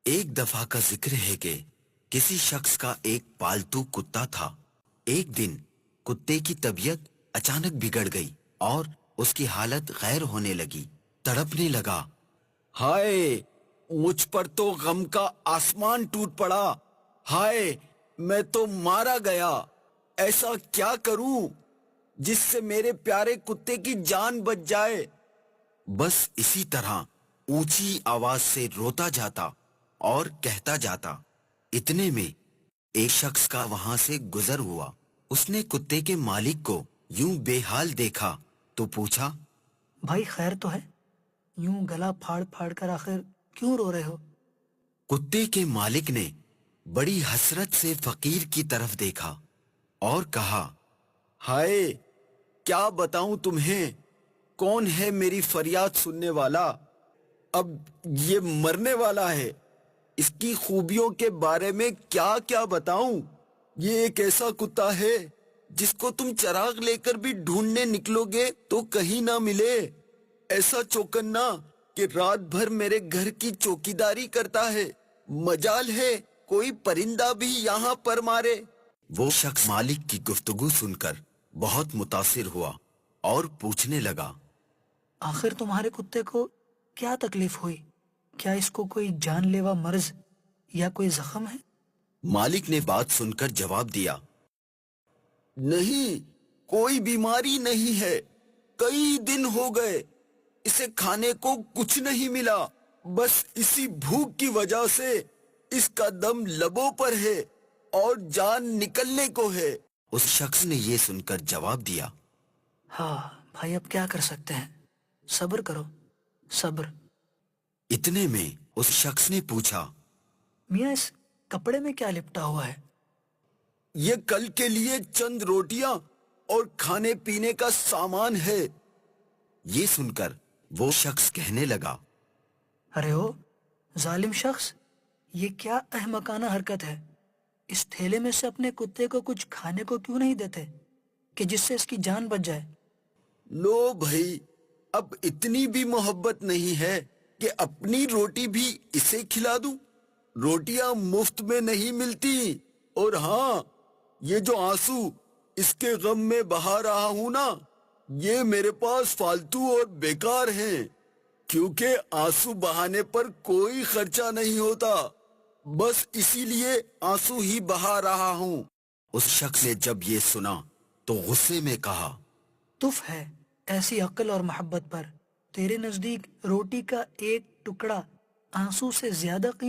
ایک دفعہ کا ذکر ہے کہ کسی شخص کا ایک پالتو کتا تھا۔ ایک دن کتے کی طبیعت اچانک بگڑ گئی اور اس کی حالت غیر ہونے لگی۔ تڑپنے لگا، ہائے مجھ پر تو غم کا آسمان ٹوٹ پڑا، ہائے میں تو مارا گیا، ایسا کیا کروں جس سے میرے پیارے کتے کی جان بچ جائے۔ بس اسی طرح اونچی آواز سے روتا جاتا اور کہتا جاتا۔ اتنے میں ایک شخص کا وہاں سے گزر ہوا۔ اس نے کتے کے مالک کو یوں بے حال دیکھا تو پوچھا، بھائی خیر تو ہے؟ یوں گلا پھاڑ پھاڑ کر آخر کیوں رو رہے ہو؟ کتے کے مالک نے بڑی حسرت سے فقیر کی طرف دیکھا اور کہا، ہائے کیا بتاؤں تمہیں، کون ہے میری فریاد سننے والا؟ اب یہ مرنے والا ہے، اس کی خوبیوں کے بارے میں کیا کیا بتاؤں۔ یہ ایک ایسا کتا ہے جس کو تم چراغ لے کر بھی ڈھونڈنے نکلو گے تو کہیں نہ ملے، ایسا چوکنا کہ رات بھر میرے گھر کی چوکیداری کرتا ہے، مجال ہے کوئی پرندہ بھی یہاں پر مارے۔ وہ شخص مالک کی گفتگو سن کر بہت متاثر ہوا اور پوچھنے لگا، آخر تمہارے کتے کو کیا تکلیف ہوئی؟ کیا اس کو کوئی جان لیوا مرض یا کوئی زخم ہے؟ مالک نے بات سن کر جواب دیا، نہیں کوئی بیماری نہیں ہے، کئی دن ہو گئے اسے کھانے کو کچھ نہیں ملا، بس اسی بھوک کی وجہ سے اس کا دم لبوں پر ہے اور جان نکلنے کو ہے۔ اس شخص نے یہ سن کر جواب دیا، ہاں بھائی اب کیا کر سکتے ہیں، صبر کرو صبر۔ اتنے میں اس شخص نے پوچھا، میاں اس کپڑے میں کیا لپٹا ہوا ہے؟ یہ کل کے لیے چند روٹیاں اور کھانے پینے کا سامان ہے۔ یہ سن کر وہ شخص کہنے لگا، ارے او ظالم شخص، یہ کیا احمقانہ حرکت ہے، اس تھیلے میں سے اپنے کتے کو کچھ کھانے کو کیوں نہیں دیتے کہ جس سے اس کی جان بچ جائے؟ لو بھائی اب اتنی بھی محبت نہیں ہے کہ اپنی روٹی بھی اسے کھلا دوں، روٹیاں مفت میں نہیں ملتی، اور ہاں یہ جو آنسو اس کے غم میں بہا رہا ہوں نا، یہ میرے پاس فالتو اور بیکار ہیں، کیونکہ آنسو بہانے پر کوئی خرچہ نہیں ہوتا، بس اسی لیے آنسو ہی بہا رہا ہوں۔ اس شخص نے جب یہ سنا تو غصے میں کہا، تف ہے ایسی عقل اور محبت پر، تیرے نزدیک روٹی کا ایک ٹکڑا آنسو سے زیادہ قیمتی